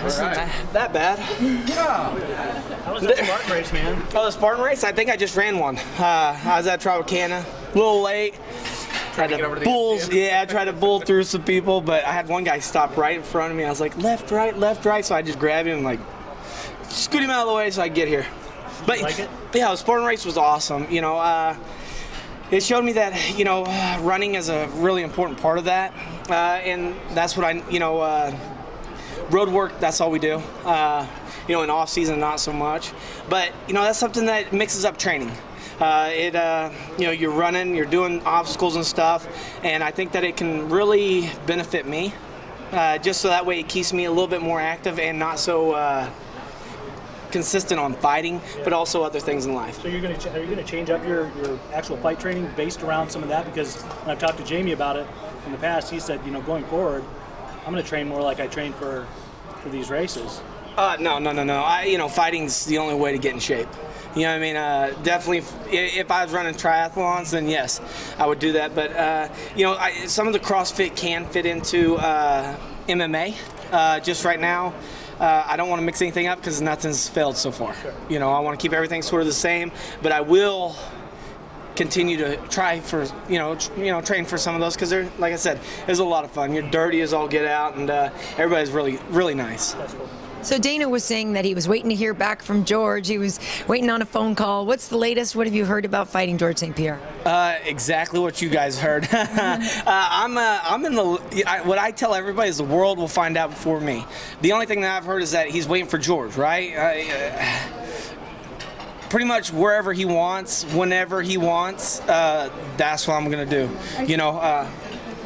isn't that bad. How was that Spartan race, man? Oh, the Spartan race? I think I just ran one. I was at Tropicana, a little late. Tried to bull through some people, but I had one guy stop right in front of me. I was like, left, right, so I just grabbed him and like scoot him out of the way so I could get here. But like it? Yeah, the Spartan race was awesome. You know, it showed me that, you know, running is a really important part of that, and that's what road work, that's all we do. You know, in off season, not so much, but you know, that's something that mixes up training. You know, you're running, you're doing obstacles and stuff, and I think that it can really benefit me, just so that way it keeps me a little bit more active and not so consistent on fighting, but also other things in life. So are you going to change up your actual fight training based around some of that? Because when I've talked to Jamie about it in the past, he said, you know, going forward, I'm going to train more like I train for these races. No. You know, fighting's the only way to get in shape. You know what I mean? Definitely, if I was running triathlons, then yes, I would do that. But, you know, some of the CrossFit can fit into MMA. Just right now, I don't want to mix anything up because nothing's failed so far. Sure. You know, I want to keep everything sort of the same, but I will continue to try for, you know, train for some of those because they're, like I said, it's a lot of fun. You're dirty as all get out, and everybody's really nice. That's cool. So Dana was saying that he was waiting to hear back from George. He was waiting on a phone call. What's the latest? What have you heard about fighting George St-Pierre? Exactly what you guys heard. I'm in the. What I tell everybody is the world will find out before me. The only thing that I've heard is that he's waiting for George, right? Pretty much wherever he wants, whenever he wants. That's what I'm gonna do. You know,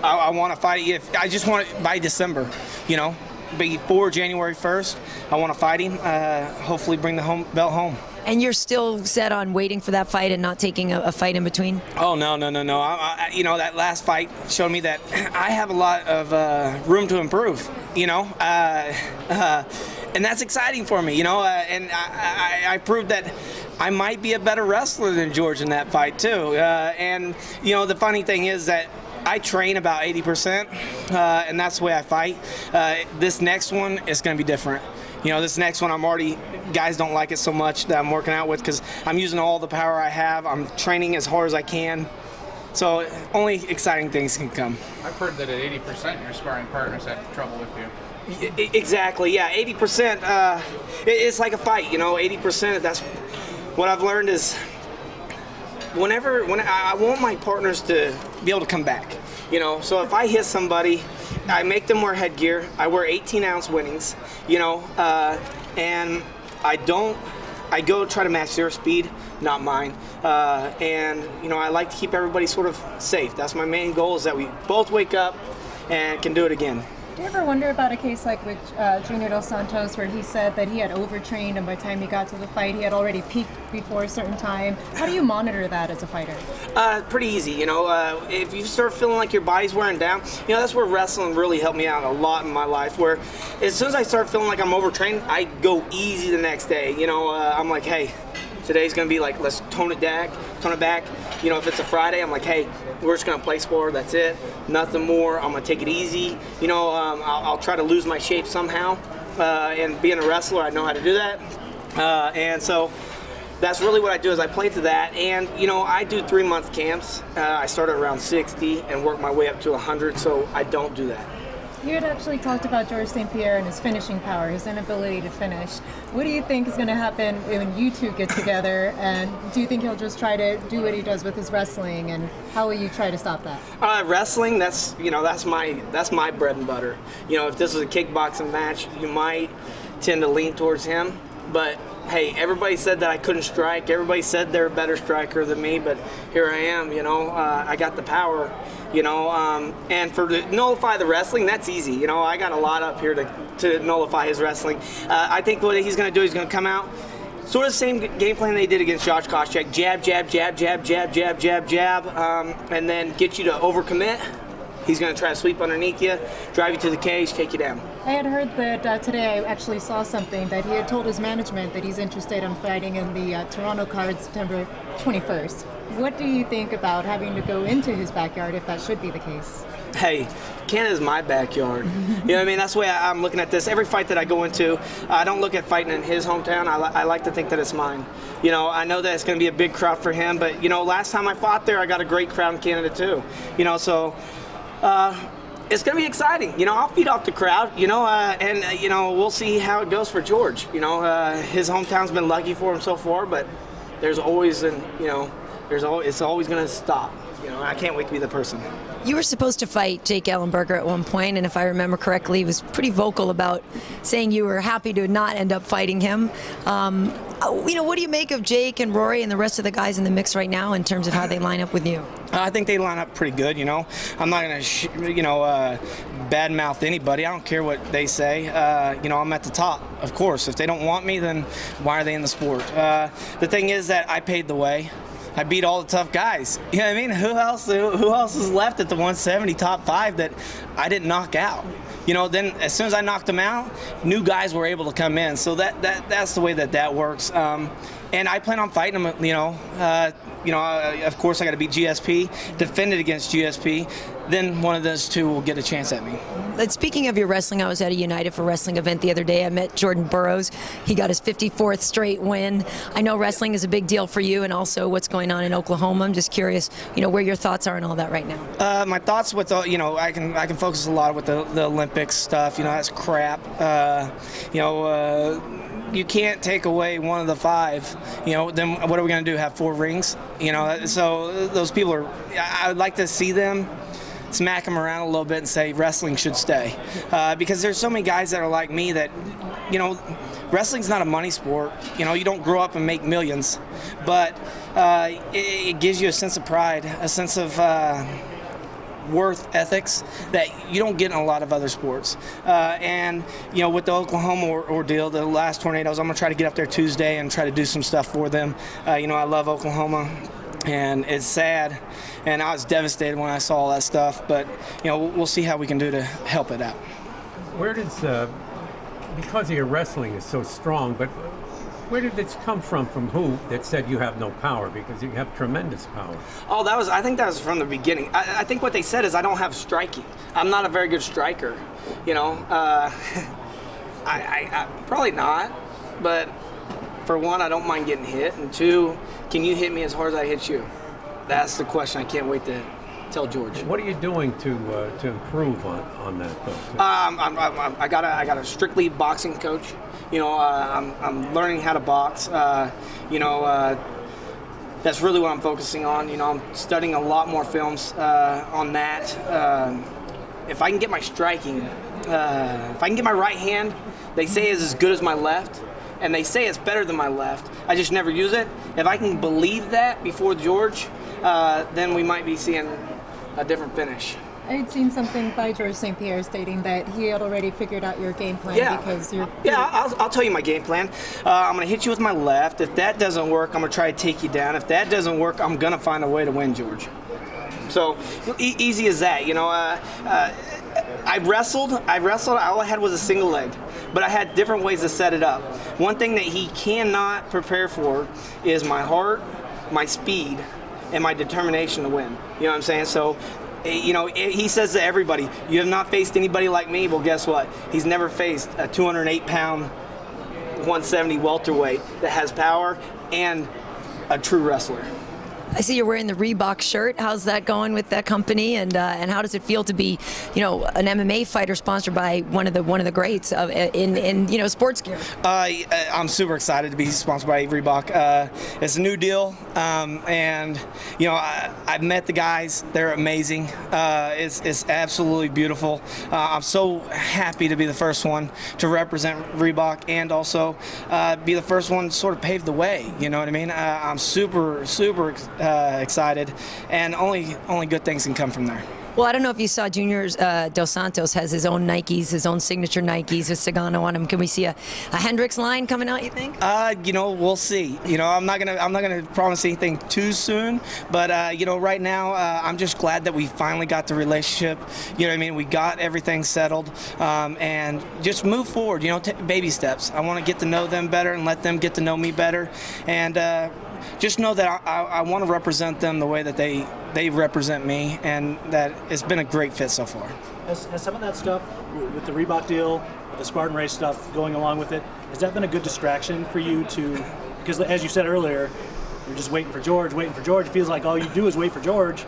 I want to fight. I just want it by December. You know. Before January 1st, I want to fight him, hopefully bring the belt home. And you're still set on waiting for that fight and not taking a fight in between? Oh, no. You know, that last fight showed me that I have a lot of room to improve, you know, and that's exciting for me, you know, and I proved that I might be a better wrestler than George in that fight, too. And, you know, the funny thing is that I train about 80%, and that's the way I fight. This next one is going to be different. You know, this next one guys don't like it so much that I'm working out with because I'm using all the power I have. I'm training as hard as I can. So only exciting things can come. I've heard that at 80% your sparring partners have trouble with you. Exactly, yeah, 80%. It's like a fight, you know, 80%. That's what I've learned is when I want my partners to be able to come back, you know. So if I hit somebody, I make them wear headgear. I wear 18-ounce winnings, you know, and I go try to match their speed, not mine. And you know, I like to keep everybody sort of safe. That's my main goal, is that we both wake up and can do it again. Do you ever wonder about a case like with Junior Dos Santos, where he said that he had overtrained and by the time he got to the fight, he had already peaked before a certain time? How do you monitor that as a fighter? Pretty easy, you know. If you start feeling like your body's wearing down, you know, that's where wrestling really helped me out a lot in my life, where as soon as I start feeling like I'm overtrained, I go easy the next day. You know, I'm like, hey, today's going to be like, let's tone it back. You know, if it's a Friday, I'm like, hey, we're just going to play spar, that's it. Nothing more. I'm going to take it easy. You know, I'll try to lose my shape somehow. And being a wrestler, I know how to do that. And so that's really what I do, is I play to that. And, you know, I do 3-month camps. I start at around 60 and work my way up to 100, so I don't do that. You had actually talked about George St-Pierre and his finishing power, his inability to finish. What do you think is going to happen when you two get together? And do you think he'll just try to do what he does with his wrestling? And how will you try to stop that? Wrestling, that's my bread and butter. You know, if this was a kickboxing match, you might tend to lean towards him. But hey, everybody said that I couldn't strike. Everybody said they're a better striker than me. But here I am. You know, I got the power. You know, and to nullify the wrestling, that's easy. You know, I got a lot up here to nullify his wrestling. I think what he's going to do, he's going to come out, sort of the same game plan they did against Josh Koscheck. Jab, jab, jab, jab, jab, jab, jab, jab, and then get you to overcommit. He's going to try to sweep underneath you, drive you to the cage, take you down. I had heard that today I actually saw something that he had told his management that he's interested in fighting in the Toronto card September 21st. What do you think about having to go into his backyard if that should be the case? Hey, Canada's my backyard. You know what I mean? That's the way I'm looking at this. Every fight that I go into, I don't look at fighting in his hometown. I like to think that it's mine. You know, I know that it's going to be a big crowd for him, but, you know, last time I fought there, I got a great crowd in Canada too. You know, so it's going to be exciting. You know, I'll feed off the crowd, you know, and, you know, we'll see how it goes for George. You know, his hometown's been lucky for him so far, but there's always, it's always going to stop. You know, I can't wait to be the person. You were supposed to fight Jake Ellenberger at one point, and if I remember correctly, he was pretty vocal about saying you were happy to not end up fighting him. You know, what do you make of Jake and Rory and the rest of the guys in the mix right now in terms of how they line up with you? I think they line up pretty good, you know. I'm not going to, badmouth anybody. I don't care what they say. You know, I'm at the top, of course. If they don't want me, then why are they in the sport? The thing is that I paved the way. I beat all the tough guys. You know what I mean? Who else is left at the 170 top 5 that I didn't knock out? You know, then as soon as I knocked them out, new guys were able to come in. So that's the way that works. And I plan on fighting them. You know, of course I got to beat GSP, defend it against GSP. Then one of those two will get a chance at me. But speaking of your wrestling, I was at a United for Wrestling event the other day. I met Jordan Burroughs. He got his 54th straight win. I know wrestling is a big deal for you, and also what's going on in Oklahoma. I'm just curious, you know, where your thoughts are and all that right now. My thoughts with you know, I can focus a lot with the Olympics stuff. You know, that's crap. You can't take away one of the 5. You know, then what are we going to do? Have 4 rings? You know, so those people are. I would like to see them smack them around a little bit and say wrestling should stay, because there's so many guys that are like me that, you know, wrestling's not a money sport. You know, you don't grow up and make millions, but it gives you a sense of pride, a sense of worth ethics that you don't get in a lot of other sports. And, you know, with the Oklahoma ordeal, the last tornadoes, I'm going to try to get up there Tuesday and try to do some stuff for them. You know, I love Oklahoma, and it's sad, and I was devastated when I saw all that stuff, but, you know, we'll see how we can do to help it out. Where does, because of your wrestling is so strong, but where did this come from who that said you have no power? Because you have tremendous power. Oh, I think that was from the beginning. I think what they said is I don't have striking. I'm not a very good striker, you know. I probably not, but for one, I don't mind getting hit, and 2, can you hit me as hard as I hit you? That's the question I can't wait to tell George. What are you doing to improve on that, though? I got a strictly boxing coach. You know, I'm learning how to box. You know, that's really what I'm focusing on. You know, I'm studying a lot more films on that. If I can get my striking, if I can get my right hand, they say is as good as my left, and they say it's better than my left. I just never use it. If I can believe that before George, then we might be seeing a different finish. I had seen something by George St-Pierre stating that he had already figured out your game plan because you're... Yeah, I'll tell you my game plan. I'm going to hit you with my left. If that doesn't work, I'm going to try to take you down. If that doesn't work, I'm going to find a way to win, George. So, easy as that, you know. I wrestled. All I had was a single leg, but I had different ways to set it up. One thing that he cannot prepare for is my heart, my speed, and my determination to win. You know what I'm saying? So, you know, he says to everybody, you have not faced anybody like me. Well, guess what? He's never faced a 208-pound, 170 welterweight that has power and a true wrestler. I see you're wearing the Reebok shirt. How's that going with that company, and how does it feel to be, you know, an MMA fighter sponsored by one of the greats in you know, sports gear? I'm super excited to be sponsored by Reebok. It's a new deal, and you know, I've met the guys. They're amazing. It's absolutely beautiful. I'm so happy to be the first one to represent Reebok, and also be the first one to sort of pave the way. You know what I mean? I'm super excited, and only good things can come from there. Well, I don't know if you saw Junior Dos Santos has his own Nikes, his own signature Nikes with Sagano on them. Can we see a Hendricks line coming out, you think? You know, we'll see. You know, I'm not gonna promise anything too soon, but you know, right now I'm just glad that we finally got the relationship. You know what I mean? We got everything settled, and just move forward. You know, baby steps. I want to get to know them better and let them get to know me better, and just know that I want to represent them the way that they they represent me, and that it's been a great fit so far. Has some of that stuff with the Reebok deal, with the Spartan Race stuff going along with it, has that been a good distraction for you to, because as you said earlier, you're just waiting for George. It feels like all you do is wait for George.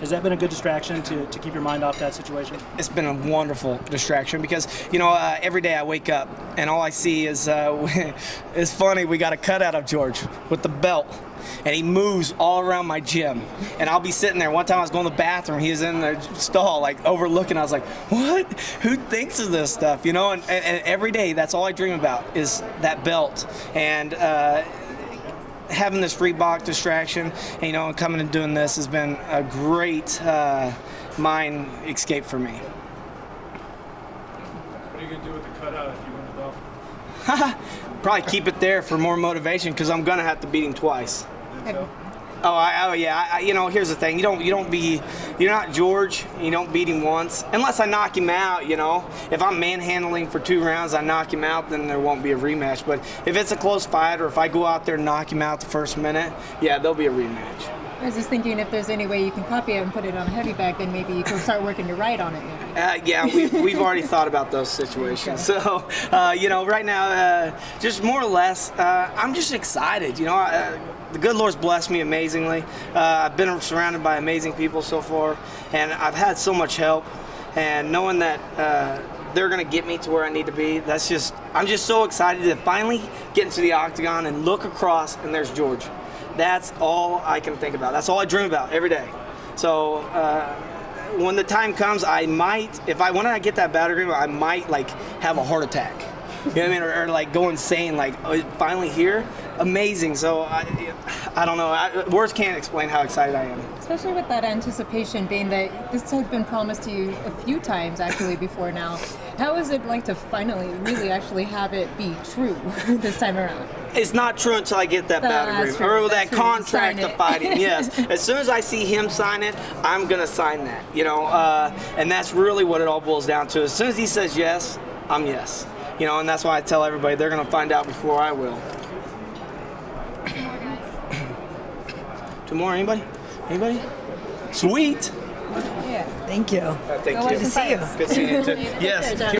Has that been a good distraction to keep your mind off that situation? It's been a wonderful distraction because, every day I wake up and all I see is, it's funny, we got a cutout of George with the belt. And he moves all around my gym. And I'll be sitting there. One time I was going to the bathroom. He was in the stall, like, overlooking. I was like, what? Who thinks of this stuff? And every day, that's all I dream about is that belt. And having this Reebok distraction, and coming and doing this has been a great mind escape for me. What are you going to do with the cutout if you win the belt? Probably keep it there for more motivation because I'm going to have to beat him twice. So? Yeah. Here's the thing. You're not George. You don't beat him once unless I knock him out. If I'm manhandling for 2 rounds, I knock him out, then there won't be a rematch. But if it's a close fight, or if I go out there and knock him out the first minute, yeah, there'll be a rematch. I was just thinking if there's any way you can copy it and put it on a heavy bag, then maybe you can start working to write on it. Yeah, we've already thought about those situations. Okay. So, right now, just more or less, I'm just excited. The good Lord's blessed me amazingly. I've been surrounded by amazing people so far, and I've had so much help. And knowing that they're going to get me to where I need to be, I'm just so excited to finally get into the octagon and look across, and there's George. That's all I can think about. That's all I dream about every day. So when the time comes, I might, when I get that battle agreement, I might have a heart attack. You know what I mean? Or go insane, finally here? Amazing. So I don't know. Words can't explain how excited I am. Especially with that anticipation, being that this had been promised to you a few times actually before now. How is it like to finally really actually have it be true this time around? It's not true until I get that battle agreement or that contract to fight him. Yes. As soon as I see him sign it, I'm going to sign that. And that's really what it all boils down to. As soon as he says yes, I'm yes. And that's why I tell everybody they're going to find out before I will. 2 more, anybody? Anybody? Sweet. Yeah. Thank you. Thank you. Good to see you. Good seeing you too. Yes.